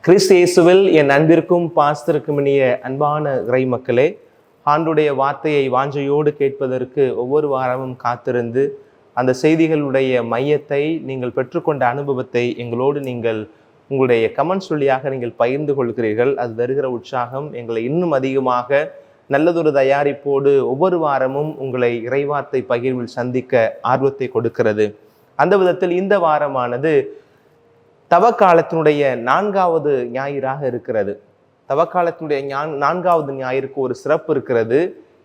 கிறிஸ்து இயேசுவில் என் அன்பிற்கும் பாஸ்திற்கும் இனிய அன்பான இறை மக்களே, ஆண்டுடைய வார்த்தையை வாஞ்சையோடு கேட்பதற்கு ஒவ்வொரு வாரமும் காத்திருந்து அந்த செய்திகளுடைய மையத்தை நீங்கள் பெற்றுக்கொண்ட அனுபவத்தை எங்களோடு நீங்கள் உங்களுடைய கமெண்ட்ஸ் வழியாக நீங்கள் பகிர்ந்து கொள்கிறீர்கள். அது வருகிற உற்சாகம் எங்களை இன்னும் அதிகமாக நல்லதொரு தயாரிப்போடு ஒவ்வொரு வாரமும் உங்களை இறைவார்த்தை பகிர்வில் சந்திக்க ஆர்வத்தை கொடுக்கிறது. அந்த விதத்தில் இந்த வாரமானது தவக்காலத்தினுடைய 4வது ஞாயிறாக இருக்கிறது. தவக்காலத்தினுடைய நான்காவது ஞாயிற்கு ஒரு சிறப்பு இருக்கிறது.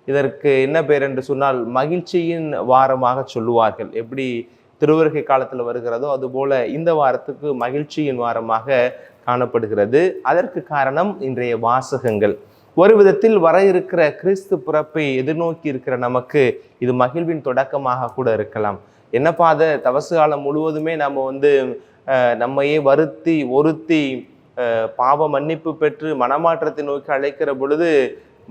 இதற்கு என்ன பெயர் என்று சொன்னால் மகிழ்ச்சியின் வாரமாக சொல்லுவார்கள். எப்படி திருவருகை காலத்தில் வருகிறதோ அதுபோல இந்த வாரத்துக்கு மகிழ்ச்சியின் வாரமாக காணப்படுகிறது. அதற்கு காரணம் இன்றைய வாசகங்கள். ஒரு விதத்தில் வர இருக்கிற கிறிஸ்து பிறப்பை எதிர்நோக்கி இருக்கிற நமக்கு இது மகிழ்வின் தொடக்கமாக கூட இருக்கலாம். என்னப்பா அதை தவசு காலம் முழுவதுமே நம்ம நம்மையே ஒருத்தி பாவ மன்னிப்பு பெற்று மனமாற்றத்தை நோக்கி அழைக்கிற பொழுது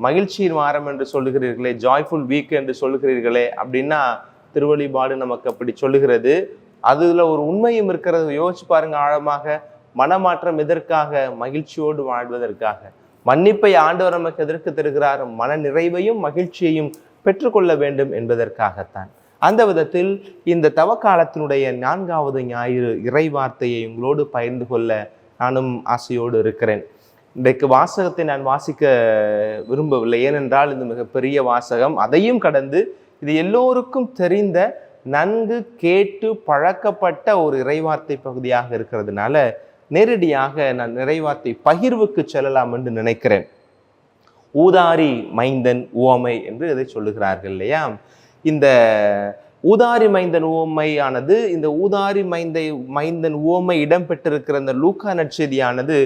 மகிழ்ச்சியின் வாரம் என்று சொல்லுகிறீர்களே, ஜாய்ஃபுல் வீக் என்று சொல்லுகிறீர்களே அப்படின்னா திருவழிபாடு நமக்கு அப்படி சொல்லுகிறது. அதுல ஒரு உண்மையும் இருக்கிறது. யோசிச்சு பாருங்க ஆழமாக. மனமாற்றம் எதற்காக? மகிழ்ச்சியோடு வாழ்வதற்காக. மன்னிப்பை ஆண்டவர் நமக்கு எதற்கு தருகிறார்? மன நிறைவையும் மகிழ்ச்சியையும் பெற்றுக்கொள்ள வேண்டும் என்பதற்காகத்தான். அந்த விதத்தில் இந்த தவக்காலத்தினுடைய 4வது ஞாயிறு இறை வார்த்தையை உங்களோடு பகிர்ந்து கொள்ள நானும் ஆசையோடு இருக்கிறேன். இன்றைக்கு வாசகத்தை நான் வாசிக்க விரும்பவில்லை, ஏனென்றால் இது மிகப்பெரிய வாசகம். அதையும் கடந்து இது எல்லோருக்கும் தெரிந்த நன்கு கேட்டு பழக்கப்பட்ட ஒரு இறைவார்த்தை பகுதியாக இருக்கிறதுனால நேரடியாக நான் இறைவார்த்தை பகிர்வுக்கு செல்லலாம் என்று நினைக்கிறேன். ஊதாரி மைந்தன் உவமை என்று இதை சொல்லுகிறார்கள் இல்லையா? இந்த ஊதாரி மைந்தன் உவமையானது, இந்த ஊதாரி மைந்தன் உவமை இடம்பெற்றிருக்கிற இந்த லூக்கா நற்செய்தியானது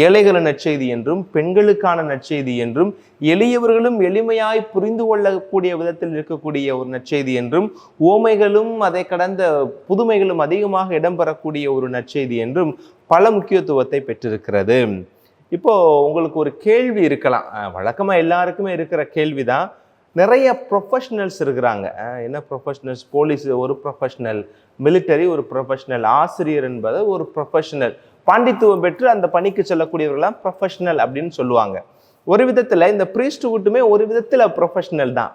ஏழைகளின் நற்செய்தி என்றும் பெண்களுக்கான நற்செய்தி என்றும் எளியவர்களும் எளிமையாய் புரிந்து கொள்ளக்கூடிய விதத்தில் இருக்கக்கூடிய ஒரு நற்செய்தி என்றும் உவமைகளும் அதை கடந்த புதுமைகளும் அதிகமாக இடம்பெறக்கூடிய ஒரு நற்செய்தி என்றும் பல முக்கியத்துவத்தை பெற்றிருக்கிறது. இப்போ உங்களுக்கு ஒரு கேள்வி இருக்கலாம், வழக்கமா எல்லாருக்குமே இருக்கிற கேள்விதான். நிறைய ப்ரொஃபஷனல்ஸ் இருக்கிறாங்க. என்ன ப்ரொஃபஷனல்ஸ்? போலீஸ் ஒரு ப்ரொஃபஷனல், மிலிட்டரி ஒரு ப்ரொஃபஷனல், ஆசிரியர் என்பது ஒரு ப்ரொஃபஷனல், பாண்டித்துவம் பெற்று அந்த பணிக்கு செல்லக்கூடியவர்களாம் ப்ரொஃபஷனல் அப்படின்னு சொல்லுவாங்க. ஒரு விதத்தில் இந்த ப்ரீஸ்ட்ஹுட்டுமே ஒரு விதத்தில் ப்ரொஃபஷனல் தான்.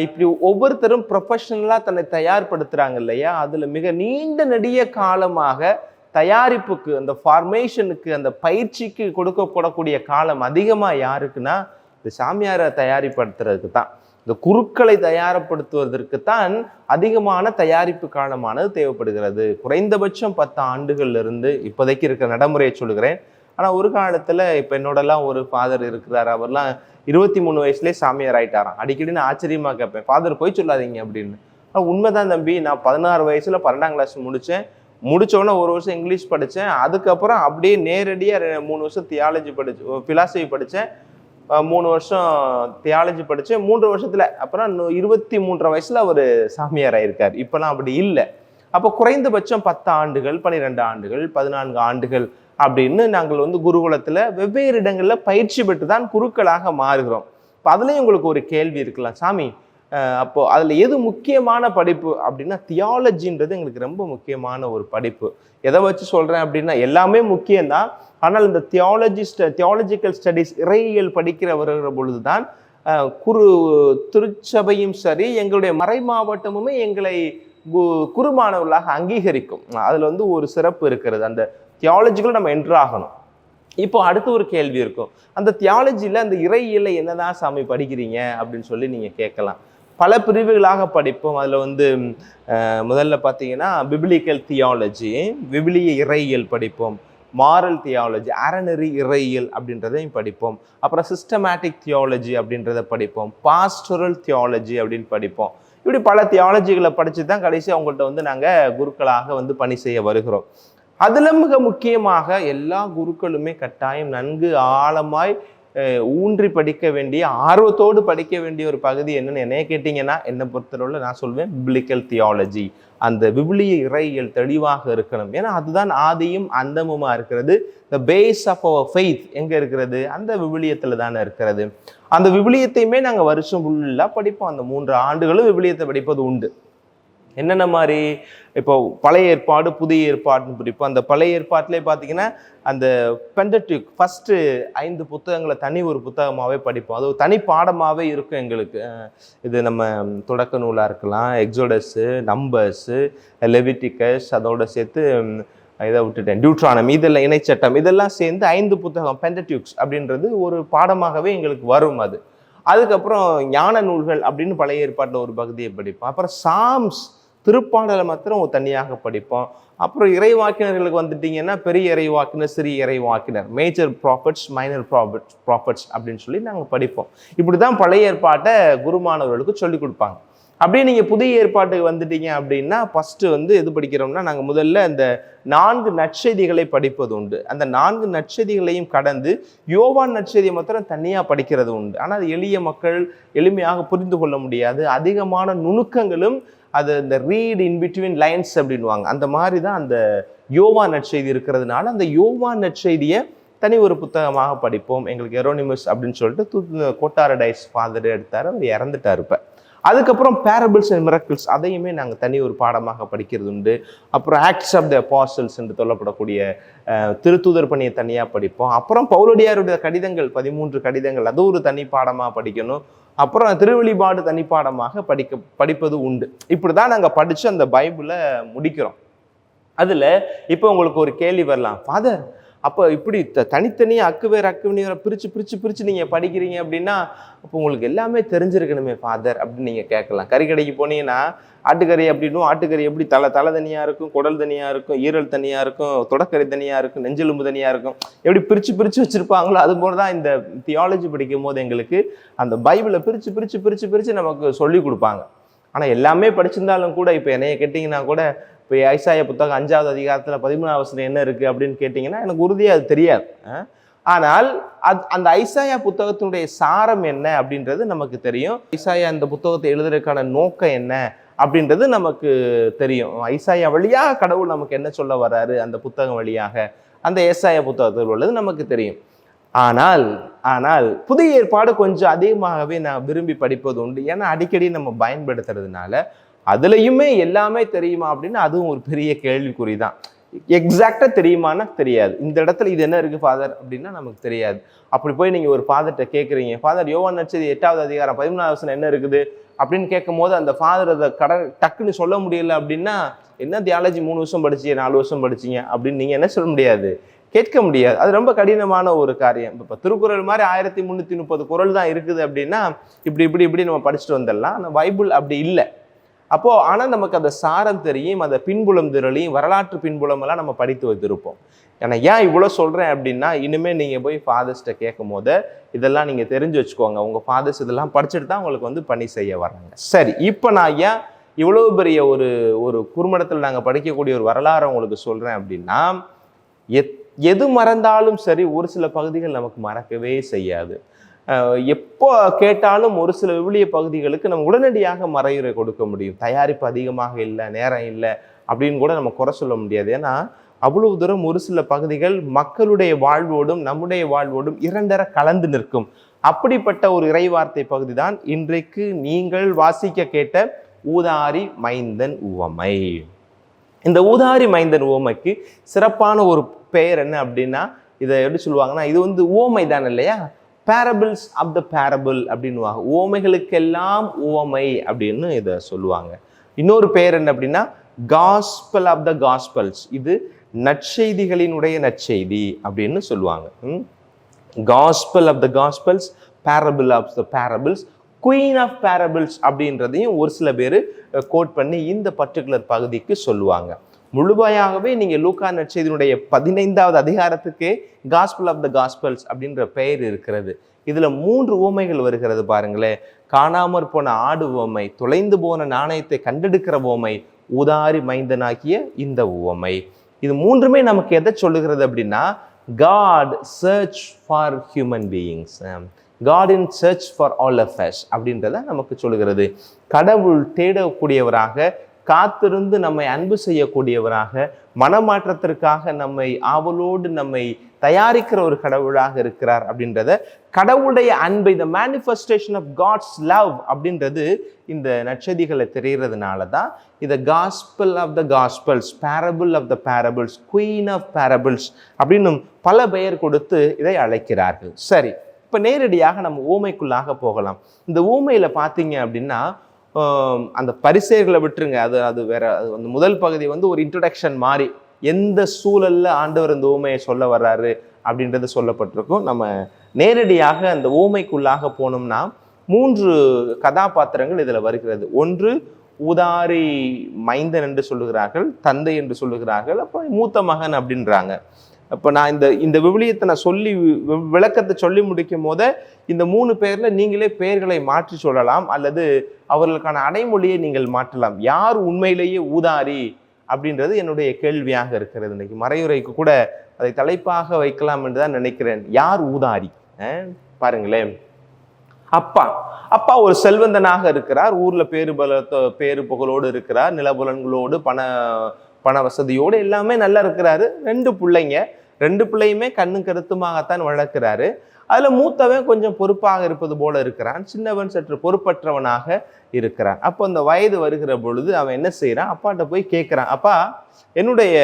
இப்படி ஒவ்வொருத்தரும் ப்ரொஃபஷனலாக தன்னை தயார்படுத்துகிறாங்க இல்லையா? அதில் மிக நீண்ட நெடிய காலமாக தயாரிப்புக்கு, அந்த ஃபார்மேஷனுக்கு, அந்த பயிற்சிக்கு கொடுக்கப்படக்கூடிய காலம் அதிகமாக யாருக்குன்னா இந்த சாமியாரை தயாரிப்படுத்துறதுக்கு தான், இந்த குருக்களை தயார்படுத்துவதற்கு தான் அதிகமான தயாரிப்பு காலமானது தேவைப்படுகிறது. குறைந்தபட்சம் 10 ஆண்டுகள்ல இருந்து இப்போதைக்கு இருக்கிற நடைமுறையை சொல்லுகிறேன். ஆனால் ஒரு காலத்தில் இப்போ என்னோடலாம் ஒரு ஃபாதர் இருக்கிறார், அவர்லாம் 23 வயசுலேயே சாமியார் ஆயிட்டாராம். அடிக்கடி நான் ஆச்சரியமாக கேட்பேன், ஃபாதர் போய் சொல்லாதீங்க அப்படின்னு. உண்மைதான் தம்பி, நான் 16 வயசுல 12ஆம் கிளாஸ் முடித்தோடனே 1 வருஷம் இங்கிலீஷ் படித்தேன். அதுக்கப்புறம் அப்படியே நேரடியாக 3 வருஷம் தியாலஜி ஃபிலாசபி படித்தேன், 3 வருஷம் தியாலஜி படித்தேன். 3 வருஷத்துல அப்புறம் 23 வயசுல அவர் சாமியார் ஆயிருக்கார். இப்பெல்லாம் அப்படி இல்லை. அப்போ குறைந்தபட்சம் 10 ஆண்டுகள், 12 ஆண்டுகள், 14 ஆண்டுகள் அப்படின்னு நாங்கள் குருகுலத்துல வெவ்வேறு இடங்கள்ல பயிற்சி பெற்று தான் குருக்களாக மாறுகிறோம். இப்போ அதுலேயும் உங்களுக்கு ஒரு கேள்வி இருக்கலாம், சாமி அப்போ அதுல எது முக்கியமான படிப்பு அப்படின்னா தியாலஜின்றது எங்களுக்கு ரொம்ப முக்கியமான ஒரு படிப்பு. எதை வச்சு சொல்றேன் அப்படின்னா எல்லாமே முக்கியம்தான். ஆனால் இந்த தியாலஜிக்கல் ஸ்டடீஸ், இறையியல் படிக்கிற வருகிற பொழுதுதான் திருச்சபையும் சரி எங்களுடைய மறை மாவட்டமுமே எங்களை குருமானவர்களாக அங்கீகரிக்கும். அதுல ஒரு சிறப்பு இருக்கிறது. அந்த தியாலஜிகள் நம்ம என்ட்ராகணும். இப்போ அடுத்து ஒரு கேள்வி இருக்கும், அந்த தியாலஜியில் அந்த இறையியலை என்னதான் சாமி படிக்கிறீங்க அப்படின்னு சொல்லி நீங்க கேட்கலாம். பல பிரிவுகளாக படிப்போம். அதில் முதல்ல பார்த்தீங்கன்னா பிப்ளிக்கல் தியாலஜி, விவிலிய இறையியல் படிப்போம். மாரல் தியாலஜி, அறநெறி இறையியல் அப்படின்றதையும் படிப்போம். அப்புறம் சிஸ்டமேட்டிக் தியாலஜி அப்படின்றத படிப்போம். பாஸ்டரல் தியாலஜி அப்படின்னு படிப்போம். இப்படி பல தியாலஜிகளை படித்து தான் கடைசி அவங்கள்ட்ட நாங்கள் குருக்களாக பணி செய்ய வருகிறோம். அதில் மிக முக்கியமாக எல்லா குருக்களுமே கட்டாயம் நன்கு ஆழமாய் ஊன்றி படிக்க வேண்டிய, ஆர்வத்தோடு படிக்க வேண்டிய ஒரு பகுதி என்னன்னு என்னைய கேட்டீங்கன்னா, என்னை பொறுத்தளவில் நான் சொல்வேன் பிப்ளிக்கல் தியாலஜி. அந்த விவிலிய இறையியல் தெளிவாக இருக்கணும். ஏன்னா அதுதான் ஆதியும் அந்தமுமா இருக்கிறது. The base of our faith எங்க இருக்கிறது? அந்த விவிலியத்துல தானே இருக்கிறது. அந்த விவிலியத்தையுமே நாங்கள் வருஷம் ஃபுல்லாக படிப்போம். அந்த 3 ஆண்டுகளும் விவிலியத்தை படிப்பது உண்டு. என்னென்ன மாதிரி இப்போ பழைய ஏற்பாடு புதிய ஏற்பாடுன்னு பிடிப்போம். அந்த பழைய ஏற்பாட்டிலே பார்த்தீங்கன்னா அந்த பெண்டடியூக் ஃபஸ்ட்டு 5 புத்தகங்களை தனி ஒரு புத்தகமாகவே படிப்போம். அது ஒரு தனி பாடமாகவே இருக்கும் எங்களுக்கு. இது நம்ம தொடக்க நூலாக இருக்கலாம், எக்ஸோடஸு, நம்பர்ஸு, லெவிட்டிகஸ், அதோட சேர்த்து இதை விட்டுட்டேன், டியூட்ரானமி, இதெல்லாம் இணைச்சட்டம், இதெல்லாம் சேர்ந்து 5 புத்தகம் பெண்டடியூக்ஸ் அப்படின்றது ஒரு பாடமாகவே எங்களுக்கு வரும். அதுக்கப்புறம் ஞான நூல்கள் அப்படின்னு பழைய ஏற்பாட்டில் ஒரு பகுதியை படிப்போம். அப்புறம் சாம்ஸ், திருப்பாடலை மாத்திரம் தனியாக படிப்போம். அப்புறம் இறைவாக்கினர்களுக்கு வந்துட்டீங்கன்னா பெரிய இறைவாக்கினர், சிறிய இறைவாக்கினர், மேஜர் ப்ராஃபட்ஸ், மைனர் ப்ராஃபட்ஸ் அப்படின்னு சொல்லி நாங்கள் படிப்போம். இப்படி தான் பழைய ஏற்பாட்டை குருமானவர்களுக்கு சொல்லிக் கொடுப்பாங்க. அப்படியே நீங்கள் புதிய ஏற்பாட்டுக்கு வந்துட்டீங்க அப்படின்னா ஃபஸ்ட்டு எது படிக்கிறோம்னா, நாங்கள் முதல்ல இந்த 4 நற்செய்திகளை படிப்பது உண்டு. அந்த 4 நற்செய்திகளையும் கடந்து யோவான் நற்செய்தியை மாத்திரம் தனியாக படிக்கிறது உண்டு. ஆனால் அது எளிய மக்கள் எளிமையாக புரிந்து கொள்ள முடியாது. அதிகமான நுணுக்கங்களும் அது இந்த ரீட் இன் பிட்வீன் லைன்ஸ் அப்படின்வாங்க. அந்த மாதிரி தான் அந்த யோவான் நற்செய்தி இருக்கிறதுனால அந்த யோவான் நற்செய்தியை தனி ஒரு புத்தகமாக படிப்போம். எங்களுக்கு எரோனிமஸ் அப்படின்னு சொல்லிட்டு கோட்டாரடைஸ் ஃபாதர் எடுத்தார், அவர் இறந்துட்டார். இப்போ அதுக்கப்புறம் பேரபிள்ஸ் அண்ட் மிரக்கிள்ஸ் அதையுமே நாங்கள் தனி ஒரு பாடமாக படிக்கிறது உண்டு. அப்புறம் ஆக்ட்ஸ் ஆஃப் த அப்பாஸ்டல்ஸ் என்று சொல்லப்படக்கூடிய திருத்தூதர் பணியை தனியாக படிப்போம். அப்புறம் பவுலடியாருடைய கடிதங்கள், 13 கடிதங்கள், அது ஒரு தனி பாடமாக படிக்கணும். அப்புறம் திருவெளிப்பாடு தனி பாடமாக படிப்பது உண்டு. இப்படி தான் நாங்கள் படித்து அந்த பைபிளை முடிக்கிறோம். அதில் இப்போ உங்களுக்கு ஒரு கேள்வி வரலாம், ஃபாதர் அப்போ இப்படி தனித்தனியாக அக்குவேரை பிரித்து நீங்கள் படிக்கிறீங்க அப்படின்னா அப்போ உங்களுக்கு எல்லாமே தெரிஞ்சிருக்கணுமே ஃபாதர் அப்படின்னு நீங்கள் கேட்கலாம். கறிக்கடைக்கு போனீங்கன்னா ஆட்டுக்கறி அப்படின்னும், ஆட்டுக்கறி எப்படி தலை தனியாக இருக்கும், குடல் தனியாக இருக்கும், ஈரல் தனியாக இருக்கும், தொடக்கறி தனியாக இருக்கும், நெஞ்செலும்பு தனியாக இருக்கும், எப்படி பிரித்து வச்சுருப்பாங்களோ அது போல தான் இந்த தியாலஜி படிக்கும் போது எங்களுக்கு அந்த பைபிளை பிரித்து நமக்கு சொல்லி கொடுப்பாங்க. ஆனால் எல்லாமே படிச்சிருந்தாலும் கூட இப்போ என்னைய கேட்டிங்கன்னா கூட இப்போ ஐசாயா புத்தகம் 5வது அதிகாரத்தில் 13வது வசனம் என்ன இருக்குது அப்படின்னு கேட்டிங்கன்னா எனக்கு உறுதியாக அது தெரியாது. ஆனால் அந்த ஐசாயா புத்தகத்தினுடைய சாரம் என்ன அப்படின்றது நமக்கு தெரியும். ஐசாயா இந்த புத்தகத்தை எழுதுறதுக்கான நோக்கம் என்ன அப்படின்றது நமக்கு தெரியும். ஐசாயா வழியாக கடவுள் நமக்கு என்ன சொல்ல வர்றாரு அந்த புத்தகம் வழியாக, அந்த ஏசாயா புத்தகத்தில் உள்ளது நமக்கு தெரியும். ஆனால் புதிய ஏற்பாடு கொஞ்சம் அதிகமாகவே நான் விரும்பி படிப்பது உண்டு. ஏன்னா அடிக்கடி நம்ம பயன்படுத்துறதுனால அதுலேயுமே எல்லாமே தெரியுமா அப்படின்னு அதுவும் ஒரு பெரிய கேள்விக்குறி தான். எக்ஸாக்டாக தெரியுமான்னா தெரியாது. இந்த இடத்துல இது என்ன இருக்குது ஃபாதர் அப்படின்னா நமக்கு தெரியாது. அப்படி போய் நீங்கள் ஒரு ஃபாதர்கிட்ட கேட்குறீங்க, ஃபாதர் யோவான் நற்செய்தி 8வது அதிகாரம் 13வது வசனம் என்ன இருக்குது அப்படின்னு கேட்கும் போது அந்த ஃபாதர் அதை டக்குன்னு சொல்ல முடியல அப்படின்னா, என்ன தியாலஜி 3 வருஷம் படிச்சீங்க 4 வருஷம் படிச்சீங்க அப்படின்னு நீங்கள் என்ன சொல்ல முடியாது, கேட்க முடியாது. அது ரொம்ப கடினமான ஒரு காரியம். இப்போ திருக்குறள் மாதிரி 1330 குறள் தான் இருக்குது அப்படின்னா இப்படி நம்ம படிச்சுட்டு வந்துடலாம். ஆனால் பைபிள் அப்படி இல்லை. ஆனால் நமக்கு அந்த சாரம் தெரியும், அந்த பின்புலம் திரளையும் வரலாற்று பின்புலம் எல்லாம் நம்ம படித்து வைத்திருப்போம். ஏன்னா ஏன் இவ்வளோ சொல்கிறேன் அப்படின்னா, இனிமேல் நீங்கள் போய் ஃபாதர்ஸ்ட்டை கேட்கும் போது இதெல்லாம் நீங்கள் தெரிஞ்சு வச்சுக்கோங்க. உங்கள் ஃபாதர்ஸ் இதெல்லாம் படிச்சுட்டு தான் உங்களுக்கு பணி செய்ய வராங்க. சரி, இப்போ நான் ஏன் இவ்வளோ பெரிய ஒரு குறுமடத்தில் நாங்கள் படிக்கக்கூடிய ஒரு வரலாறு உங்களுக்கு சொல்கிறேன் அப்படின்னா, எது மறந்தாலும் சரி ஒரு சில பகுதிகள் நமக்கு மறக்கவே செய்யாது. எப்போ கேட்டாலும் ஒரு சில விவிலிய பகுதிகளுக்கு நம்ம உடனடியாக மறையுரை கொடுக்க முடியும். தயாரிப்பு அதிகமாக இல்லை, நேரம் இல்லை அப்படின்னு கூட நம்ம குறை சொல்ல முடியாது. ஏன்னா அவ்வளவு தூரம் ஒரு சில பகுதிகள் மக்களுடைய வாழ்வோடும் நம்முடைய வாழ்வோடும் இரண்டர கலந்து நிற்கும். அப்படிப்பட்ட ஒரு இறைவார்த்தை பகுதி தான் இன்றைக்கு நீங்கள் வாசிக்க கேட்ட ஊதாரி மைந்தன் உவமை. இந்த ஊதாரி மைந்தன் உவமைக்கு சிறப்பான ஒரு பெயர் என்ன அப்படின்னா, இதை எப்படி சொல்லுவாங்கன்னா, இது உவமை தான் இல்லையா, பேரபிள்ஸ் ஆஃப் த பேரபிள் அப்படின்னுவாங்க. உவமைகளுக்கெல்லாம் உவமை அப்படின்னு இதை சொல்லுவாங்க. இன்னொரு பெயர் என்ன அப்படின்னா, காஸ்பல் ஆஃப் த காஸ்பல்ஸ், இது நற்செய்திகளினுடைய நற்செய்தி அப்படின்னு சொல்லுவாங்க. Gospel of the gospels, parable of the parables, queen of parables அப்படின்றதையும் ஒரு சில பேர் கோட் பண்ணி இந்த பர்டிகுலர் பகுதிக்கு சொல்லுவாங்க. முழுமையாகவே நீங்கள் லூக்கா நற்செய்தியினுடைய 15வது அதிகாரத்துக்கே காஸ்பல் ஆஃப் த காஸ்பல்ஸ் அப்படின்ற பெயர் இருக்கிறது. இதில் 3 உவமைகள் வருகிறது பாருங்களேன். காணாமற் போன ஆடு உவமை, தொலைந்து போன நாணயத்தை கண்டெடுக்கிற உவமை, ஊதாரி மைந்தனாகிய இந்த உவமை. இது 3மே நமக்கு எதை சொல்லுகிறது அப்படின்னா, God search for human beings, God in search for all of us அப்படின்றத நமக்கு சொல்லுகிறது. கடவுள் தேடக்கூடியவராக, காத்திருந்து நம்மை அன்பு செய்யக்கூடியவராக, மனமாற்றத்திற்காக நம்மை ஆவலோடு நம்மை தயாரிக்கிற ஒரு கடவுளாக இருக்கிறார் அப்படின்றத, கடவுளுடைய அன்பை, the manifestation of God's love அப்படின்றது இந்த நற்செய்திகளை தெரிகிறதுனால தான் இதை gospel of the gospels, parable of the parables, queen of parables அப்படின்னு பல பெயர் கொடுத்து இதை அழைக்கிறார்கள். சரி, இப்போ நேரடியாக நம்ம ஊமைக்குள்ளாக போகலாம். இந்த ஊமையில் பார்த்தீங்க அப்படின்னா அந்த பரிசேயர்களை விட்டுருங்க, அது வேற. அந்த முதல் பகுதி ஒரு இன்ட்ரடக்ஷன் மாதிரி, எந்த சூழல்ல ஆண்டவர் இந்த ஊமையை சொல்ல வர்றாரு அப்படின்றது சொல்லப்பட்டிருக்கும். நம்ம நேரடியாக அந்த ஊமைக்குள்ளாக போனோம்னா 3 கதாபாத்திரங்கள் இதில் வருகிறது. ஒன்று ஊதாரி மைந்தன் என்று சொல்லுகிறார்கள், தந்தை என்று சொல்லுகிறார்கள், அப்புறம் மூத்த மகன் அப்படின்றாங்க. அப்போ நான் இந்த விவிலியத்தை நான் சொல்லி விளக்கத்தை சொல்லி முடிக்கும் போத இந்த 3 பேர்ல நீங்களே பெயர்களை மாற்றி சொல்லலாம், அல்லது அவர்களுக்கான அடைமொழியை நீங்கள் மாற்றலாம். யார் உண்மையிலேயே ஊதாரி அப்படின்றது என்னுடைய கேள்வியாக இருக்கிறது. இன்னைக்கு மறையுரைக்கு கூட அதை தலைப்பாக வைக்கலாம் என்று தான் நினைக்கிறேன். யார் ஊதாரி? பாருங்களேன், அப்பா ஒரு செல்வந்தனாக இருக்கிறார், ஊர்ல பேரு புகழோடு இருக்கிறார், நிலபுலன்களோடு பண வசதியோடு எல்லாமே நல்லா இருக்கிறாரு. 2 பிள்ளையுமே கண்ணும் கருத்துமாகத்தான் வளர்க்கிறாரு. அதுல மூத்தவன் கொஞ்சம் பொறுப்பாக இருப்பது போல இருக்கிறான், சின்னவன் சற்று பொறுப்பற்றவனாக இருக்கிறான். அப்போ அந்த வயது வருகிற பொழுது அவன் என்ன செய்யறான், அப்பாட்ட போய் கேட்கிறான், அப்பா என்னுடைய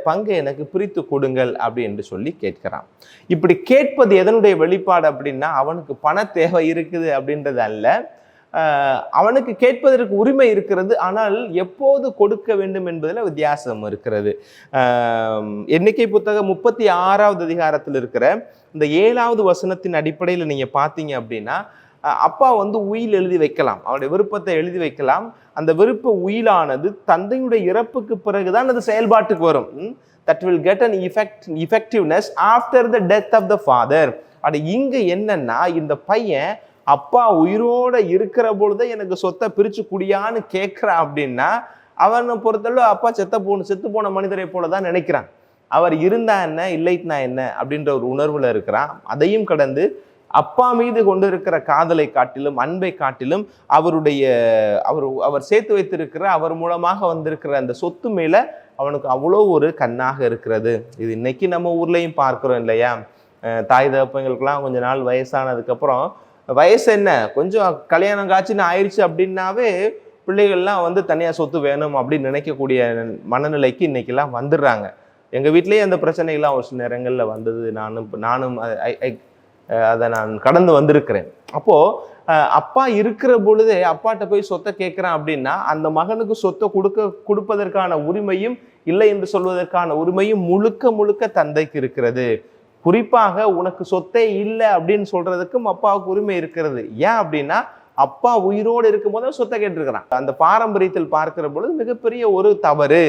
பங்கை எனக்கு பிரித்து கொடுங்கள் அப்படி என்று சொல்லி கேட்கிறான். இப்படி கேட்பது எதனுடைய வெளிப்பாடு அப்படின்னா, அவனுக்கு பண தேவை இருக்குது அப்படின்றது அல்ல, அவனுக்கு கேட்பதற்கு உரிமை இருக்கிறது, ஆனால் எப்போது கொடுக்க வேண்டும் என்பதில் வித்தியாசம் இருக்கிறது. எண்ணிக்கை புத்தகம் 36வது அதிகாரத்தில் இருக்கிற இந்த 7வது வசனத்தின் அடிப்படையில் நீங்க பார்த்தீங்க அப்படின்னா, அப்பா உயில் எழுதி வைக்கலாம், அவருடைய விருப்பத்தை எழுதி வைக்கலாம். அந்த விருப்ப உயிலானது தந்தையுடைய இறப்புக்கு பிறகுதான் அது செயல்பாட்டுக்கு வரும். that will get an effectiveness after the death of the father. அது இங்க என்னன்னா, இந்த பையன் அப்பா உயிரோட இருக்கிற பொழுது எனக்கு சொத்தை பிரிச்சு குடியான்னு கேட்கிறான் அப்படின்னா, அவனை பொறுத்தளவு அப்பா செத்து போன மனிதரை போலதான் நினைக்கிறான். அவர் இருந்தா என்ன, இல்லைன்னா என்ன அப்படின்ற ஒரு உணர்வுல இருக்கிறான். அதையும் கடந்து அப்பா மீது கொண்டு இருக்கிற காதலை காட்டிலும், அன்பை காட்டிலும், அவர் சேர்த்து வைத்திருக்கிற, அவர் மூலமாக வந்திருக்கிற அந்த சொத்து மேல அவனுக்கு அவ்வளோ ஒரு கண்ணாக இருக்கிறது. இது இன்னைக்கு நம்ம ஊர்லயும் பார்க்கிறோம் இல்லையா? தாய் தகப்பங்களுக்கெல்லாம் கொஞ்ச நாள் வயசானதுக்கு அப்புறம், வயசு என்ன, கொஞ்சம் கல்யாணம் காட்சின்னு ஆயிடுச்சு அப்படின்னாவே பிள்ளைகள்லாம் தனியாக சொத்து வேணும் அப்படின்னு நினைக்கக்கூடிய மனநிலைக்கு இன்னைக்கெல்லாம் வந்துடுறாங்க. எங்கள் வீட்லேயே அந்த பிரச்சனைகள்லாம் ஒரு சில நேரங்களில் வந்தது. நானும் அதை நான் கடந்து வந்திருக்கிறேன். அப்போது அப்பா இருக்கிற பொழுதே அப்பாட்ட போய் சொத்தை கேட்குறான் அப்படின்னா, அந்த மகனுக்கு சொத்தை கொடுப்பதற்கான உரிமையும், இல்லை என்று சொல்வதற்கான உரிமையும் முழுக்க தந்தைக்கு இருக்கிறது. குறிப்பாக உனக்கு சொத்தே இல்லை அப்படின்னு சொல்றதுக்கும் அப்பாவுக்கு உரிமை இருக்கிறது. ஏன் அப்படின்னா, அப்பா உயிரோடு இருக்கும் போது சொத்தை கேட்டிருக்கிறான். அந்த பாரம்பரியத்தில் பார்க்கிற பொழுது மிகப்பெரிய ஒரு தவறு.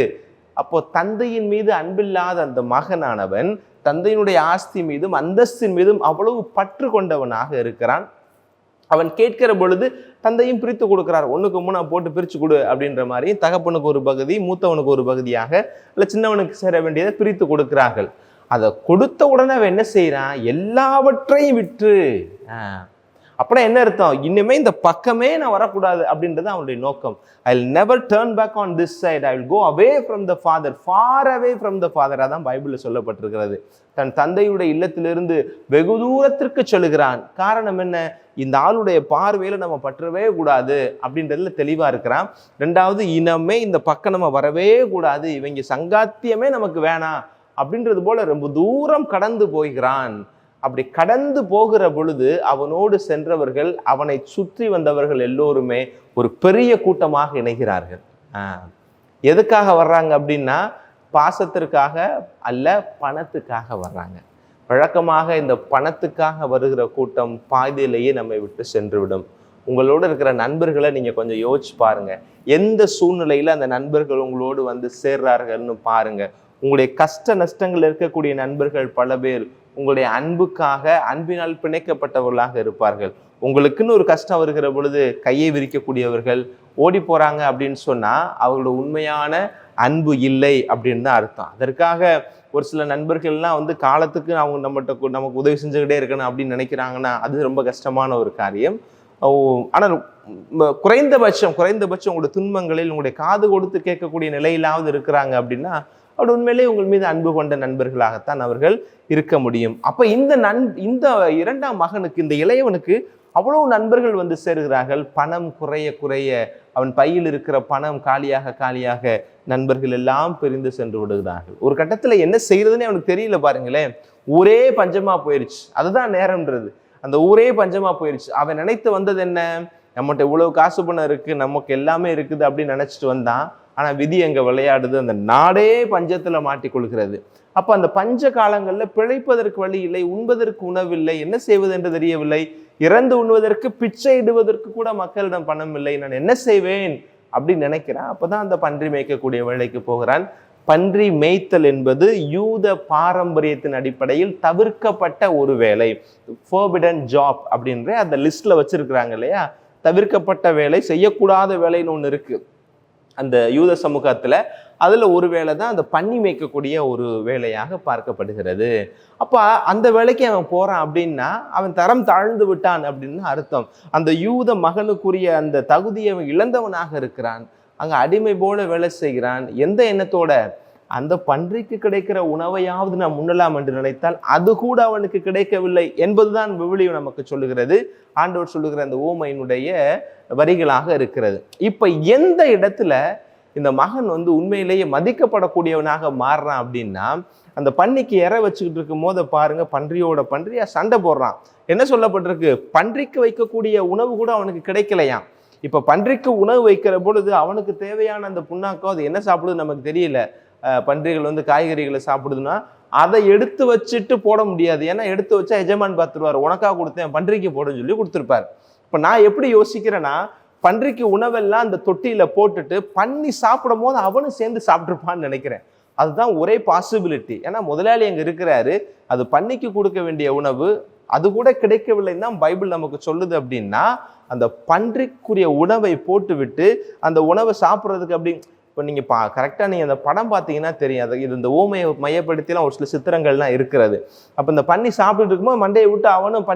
அப்போ தந்தையின் மீது அன்பில்லாத அந்த மகனானவன் தந்தையினுடைய ஆஸ்தி மீதும் அந்தஸ்தின் மீதும் அவ்வளவு பற்று கொண்டவனாக இருக்கிறான். அவன் கேட்கிற பொழுது தந்தையும் பிரித்து கொடுக்கிறார். 1க்கு 3 போட்டு பிரிச்சு கொடு அப்படின்ற மாதிரி, தகப்பனுக்கு ஒரு பகுதி, மூத்தவனுக்கு ஒரு பகுதியாக, இல்லை சின்னவனுக்கு சேர வேண்டியதை பிரித்து கொடுக்கிறார்கள். அதை கொடுத்த உடனே அவன் என்ன செய்யறான், எல்லாவற்றையும் விற்று. அப்படின்னா என்ன அர்த்தம், இனிமே இந்த பக்கமே நான் வரக்கூடாது அப்படின்றது அவனுடைய நோக்கம். I will never turn back on this side, I will go away from the father, far away from the father. அதான் பைபிளில் சொல்லப்பட்டிருக்கிறது. தன் தந்தையுடைய இல்லத்திலிருந்து வெகு தூரத்திற்கு செல்கிறான். காரணம் என்ன, இந்த ஆளுடைய பார்வையில நம்ம பற்றவே கூடாது அப்படின்றதுல தெளிவா இருக்கிறான். 2வது, இனமே இந்த பக்கம் நம்ம வரவே கூடாது, இவங்க சங்காத்தியமே நமக்கு வேணாம் அப்படின்றது போல ரொம்ப தூரம் கடந்து போகிறான். அப்படி கடந்து போகிற பொழுது அவனோடு சென்றவர்கள், அவனை சுற்றி வந்தவர்கள் எல்லோருமே ஒரு பெரிய கூட்டமாக இணைகிறார்கள். எதுக்காக வர்றாங்க அப்படின்னா, பாசத்திற்காக அல்ல, பணத்துக்காக வர்றாங்க. வழக்கமாக இந்த பணத்துக்காக வருகிற கூட்டம் பாதியிலேயே நம்மை விட்டு சென்றுவிடும். உங்களோடு இருக்கிற நண்பர்களை நீங்க கொஞ்சம் யோசிச்சு பாருங்க. எந்த சூழ்நிலையில அந்த நண்பர்கள் உங்களோடு சேர்றார்கள்னு பாருங்க. உங்களுடைய கஷ்ட நஷ்டங்கள் இருக்கக்கூடிய நண்பர்கள் பல பேர் உங்களுடைய அன்புக்காக, அன்பினால் பிணைக்கப்பட்டவர்களாக இருப்பார்கள். உங்களுக்குன்னு ஒரு கஷ்டம் வருகிற பொழுது கையை விரிக்கக்கூடியவர்கள் ஓடி போறாங்க அப்படின்னு சொன்னா அவங்களோட உண்மையான அன்பு இல்லை அப்படின்னு தான் அர்த்தம். அதற்காக ஒரு சில நண்பர்கள்லாம் காலத்துக்கு அவங்க நமக்கு உதவி செஞ்சுக்கிட்டே இருக்கணும் அப்படின்னு நினைக்கிறாங்கன்னா அது ரொம்ப கஷ்டமான ஒரு காரியம். ஆனால் குறைந்தபட்சம் உங்களுடைய துன்பங்களில் உங்களுடைய காது கொடுத்து கேட்கக்கூடிய நிலையிலாவது இருக்கிறாங்க அப்படின்னா அப்படி உண்மையிலேயே உங்கள் மீது அன்பு கொண்ட நண்பர்களாகத்தான் அவர்கள் இருக்க முடியும். அப்ப இந்த இரண்டாம் மகனுக்கு, இந்த இளையவனுக்கு அவ்வளவு நண்பர்கள் வந்து சேருகிறார்கள். பணம் குறைய குறைய, அவன் பையில் இருக்கிற பணம் காலியாக காலியாக நண்பர்கள் எல்லாம் பிரிந்து சென்று விடுகிறார்கள். ஒரு கட்டத்துல என்ன செய்யறதுன்னு அவனுக்கு தெரியல. பாருங்களேன், ஊரே பஞ்சமா போயிருச்சு. அதுதான் நேரம்ன்றது. அந்த ஊரே பஞ்சமா போயிருச்சு. அவன் நினைத்து வந்தது என்ன? நம்மகிட்ட இவ்வளவு காசு பணம் இருக்கு, நமக்கு எல்லாமே இருக்குது அப்படின்னு நினைச்சிட்டு வந்தான். ஆனா விதி எங்க விளையாடுது, அந்த நாடே பஞ்சத்துல மாட்டிக்கொள்கிறது. அப்ப அந்த பஞ்ச காலங்கள்ல பிழைப்பதற்கு வழி இல்லை, உண்பதற்கு உணவில்லை, என்ன செய்வது என்று தெரியவில்லை. இறந்து உண்வதற்கு, பிச்சை இடுவதற்கு கூட மக்களிடம் பணம் இல்லை. நான் என்ன செய்வேன் அப்படின்னு நினைக்கிறான். அப்பதான் அந்த பன்றி மேய்க்கக்கூடிய வேலைக்கு போகிறான். பன்றி மேய்த்தல் என்பது யூத பாரம்பரியத்தின் அடிப்படையில் தவிர்க்கப்பட்ட ஒரு வேலை, ஃபோர்பிடன் ஜாப் அப்படின்ற அந்த லிஸ்ட்ல வச்சிருக்கிறாங்க இல்லையா. தவிர்க்கப்பட்ட வேலை, செய்யக்கூடாத வேலைன்னு ஒன்று இருக்கு அந்த யூத சமூகத்துல. அதுல ஒரு வேலை தான் அந்த பன்னி மேய்க்கக்கூடிய ஒரு வேலையாக பார்க்கப்படுகிறது. அப்ப அந்த வேலைக்கு அவன் போறான் அப்படின்னா அவன் தரம் தாழ்ந்து விட்டான் அப்படின்னு அர்த்தம். அந்த யூத மகனுக்குரிய அந்த தகுதியை அவன் இழந்தவனாக இருக்கிறான். அங்க அடிமை போல வேலை செய்கிறான். எந்த எண்ணத்தோட? அந்த பன்றிக்கு கிடைக்கிற உணவையாவது நாம் உண்ணலாம் என்று நினைத்தால் அது கூட அவனுக்கு கிடைக்கவில்லை என்பதுதான் விவிலியம் நமக்கு சொல்லுகிறது. ஆண்டவர் சொல்லுகிற அந்த ஓமையினுடைய வரிகளாக இருக்கிறது. இப்ப எந்த இடத்துல இந்த மகன் வந்து உண்மையிலேயே மதிக்கப்படக்கூடியவனாக மாறுறான் அப்படின்னா, அந்த பன்னிக்கு இற வச்சுக்கிட்டு இருக்கும் போது பாருங்க, பன்றியா சண்டை போடுறான். என்ன சொல்லப்பட்டிருக்கு? பன்றிக்கு வைக்கக்கூடிய உணவு கூட அவனுக்கு கிடைக்கலையாம். இப்ப பன்றிக்கு உணவு வைக்கிற பொழுது அவனுக்கு தேவையான அந்த புண்ணாக்கம் அது என்ன சாப்பிடுது நமக்கு தெரியல. பன்றிகள் வந்து காய்கறிகளை சாப்பிடுதுன்னா அதை எடுத்து வச்சுட்டு போட முடியாது. ஏன்னா எடுத்து வச்சா எஜமான் பார்த்துருவார், உனக்காக கொடுத்தேன் பன்றிக்கு போடுன்னு சொல்லி கொடுத்துருப்பார். இப்ப நான் எப்படி யோசிக்கிறேன்னா, பன்றிக்கு உணவெல்லாம் அந்த தொட்டியில போட்டுட்டு பன்னி சாப்பிடும் போது அவனும் சேர்ந்து சாப்பிட்டுருப்பான்னு நினைக்கிறேன். அதுதான் ஒரே பாசிபிலிட்டி. ஏன்னா முதலாளி அங்க இருக்கிறாரு, அது பன்னிக்கு கொடுக்க வேண்டிய உணவு அது கூட கிடைக்கவில்லைன்னு தான் பைபிள் நமக்கு சொல்லுது. அப்படின்னா அந்த பன்றிக்குரிய உணவை போட்டு விட்டு அந்த உணவை சாப்பிட்றதுக்கு அப்படி இப்போ நீங்கள் கரெக்டாக நீங்கள் அந்த படம் பார்த்தீங்கன்னா தெரியும். அது இது இந்த ஊமையை மையப்படுத்திலாம் ஒரு சில சித்திரங்கள்லாம் இருக்கிறது. அப்போ இந்த பன்னி சாப்பிட்டுட்டு இருக்கும்போது மண்டையை விட்டு அவனும்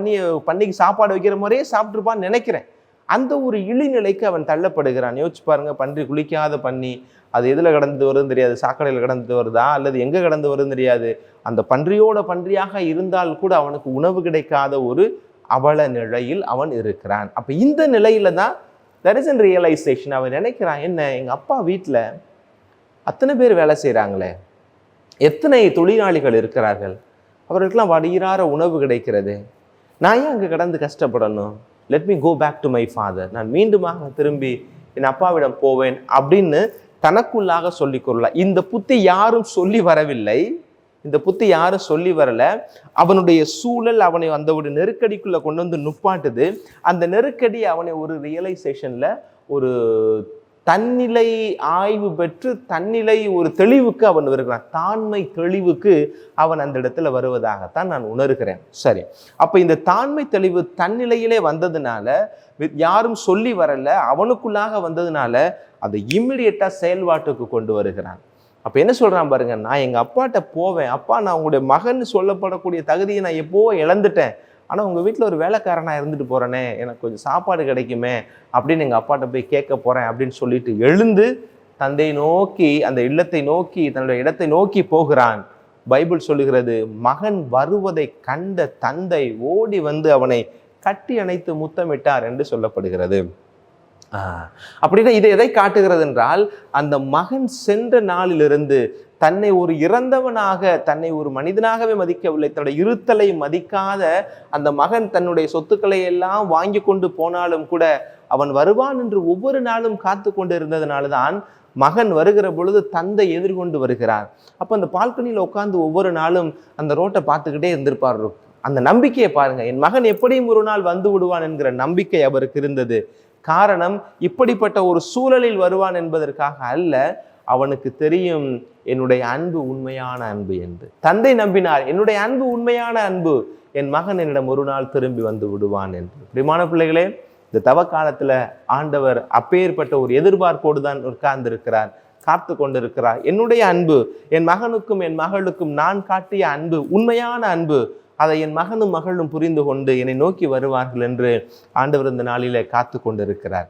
பன்னிக்கு சாப்பாடு வைக்கிற முறையே சாப்பிட்ருப்பான்னு நினைக்கிறேன். அந்த ஒரு இழிநிலைக்கு அவன் தள்ளப்படுகிறான். யோசிச்சு பாருங்க, பன்றி குளிக்காத பன்னி, அது எதில் கடந்து வருதுன்னு தெரியாது, சாக்கடையில் கடந்து வருதா அல்லது எங்கே கடந்து வருதுன்னு தெரியாது. அந்த பன்றியோட பன்றியாக இருந்தால் கூட அவனுக்கு உணவு கிடைக்காத ஒரு அவல நிலையில் அவன் இருக்கிறான். அப்போ இந்த நிலையில தான் there is a realization. அவன் நினைக்கிறான், என்ன எங்கள் அப்பா வீட்டில் அத்தனை பேர் வேலை செய்கிறாங்களே, எத்தனை தொழிலாளிகள் இருக்கிறார்கள், அவர்களுக்கெல்லாம் வடிகிறார உணவு கிடைக்கிறது, நான் ஏன் அங்கே கடந்து கஷ்டப்படணும்? Let me go back to my father. நான் மீண்டுமாக திரும்பி என் அப்பாவிடம் போவேன் அப்படின்னு தனக்குள்ளாக சொல்லிக்கொள்ளலாம். இந்த புத்தி யாரும் சொல்லி வரவில்லை, இந்த புத்தி யாரும் சொல்லி வரல. அவனுடைய சூழல் அவனை அந்த ஒரு நெருக்கடிக்குள்ள கொண்டு வந்து நுப்பாட்டுது. அந்த நெருக்கடி அவனை ஒரு ரியலைசேஷன்ல, ஒரு தன்னிலை ஆய்வு பெற்று தன்னிலை ஒரு தெளிவுக்கு அவன் வருகிறான். தாண்மை தெளிவுக்கு அவன் அந்த இடத்துல வருவதாகத்தான் நான் உணர்கிறேன். சரி, அப்ப இந்த தாண்மை தெளிவு தன்னிலையிலே வந்ததுனால, யாரும் சொல்லி வரல, அவனுக்குள்ளாக வந்ததுனால அதை இம்மிடியட்டா செயல்பாட்டுக்கு கொண்டு வருகிறான். அப்ப என்ன சொல்றான் பாருங்க, நான் எங்க அப்பாட்ட போவேன், அப்பா நான் உங்களுடைய மகன் சொல்லப்படக்கூடிய தகுதியை நான் எப்போவோ இழந்துட்டேன், ஆனா உங்க வீட்டுல ஒரு வேலைக்காரனா இருந்துட்டு போறேனே, எனக்கு கொஞ்சம் சாப்பாடு கிடைக்குமே அப்படின்னு எங்க அப்பாட்ட போய் கேட்க போறேன் அப்படின்னு சொல்லிட்டு எழுந்து தந்தையை நோக்கி, அந்த இல்லத்தை நோக்கி, தன்னுடைய இடத்தை நோக்கி போகிறான். பைபிள் சொல்லுகிறது, மகன் வருவதை கண்ட தந்தை ஓடி வந்து அவனை கட்டி அணைத்து முத்தமிட்டார் என்று சொல்லப்படுகிறது. அப்படின்னா இது எதை காட்டுகிறது என்றால், அந்த மகன் சென்ற நாளிலிருந்து தன்னை ஒரு இறந்தவனாக, தன்னை ஒரு மனிதனாகவே மதிக்கவில்லை, தன்னுடைய இருத்தலை மதிக்காத அந்த மகன் தன்னுடைய சொத்துக்களை எல்லாம் வாங்கி கொண்டு போனாலும் கூட அவன் வருவான் என்று ஒவ்வொரு நாளும் காத்து கொண்டு இருந்ததுனால்தான் மகன் வருகிற பொழுது தந்தை எதிர்கொண்டு வருகிறார். அப்போ அந்த பால்கனியில் உட்கார்ந்து ஒவ்வொரு நாளும் அந்த ரோட்டை பார்த்துக்கிட்டே இருந்திருப்பார். அந்த நம்பிக்கையை பாருங்க, என் மகன் எப்படியும் ஒரு நாள் வந்து விடுவான் என்கிற நம்பிக்கை அவருக்கு இருந்தது. காரணம், இப்படிப்பட்ட ஒரு சூழலில் வருவான் என்பதற்காக அல்ல, அவனுக்கு தெரியும் என்னுடைய அன்பு உண்மையான அன்பு என்று. தந்தை நம்பினார், என்னுடைய அன்பு உண்மையான அன்பு, என் மகன் என்னிடம் ஒரு நாள் திரும்பி வந்து விடுவான் என்று. பிரியமான பிள்ளைகளே, இந்த தவ காலத்துல ஆண்டவர் அப்பேற்பட்ட ஒரு எதிர்பார்ப்போடு தான் உட்கார்ந்து இருக்கிறார், காத்து கொண்டிருக்கிறார். என்னுடைய அன்பு, என் மகனுக்கும் என் மகளுக்கும் நான் காட்டிய அன்பு உண்மையான அன்பு, அதை என் மகனும் மகளும் புரிந்து கொண்டு என்னை நோக்கி வருவார்கள் என்று ஆண்டவர் இந்த நாளிலே காத்து கொண்டிருக்கிறார்.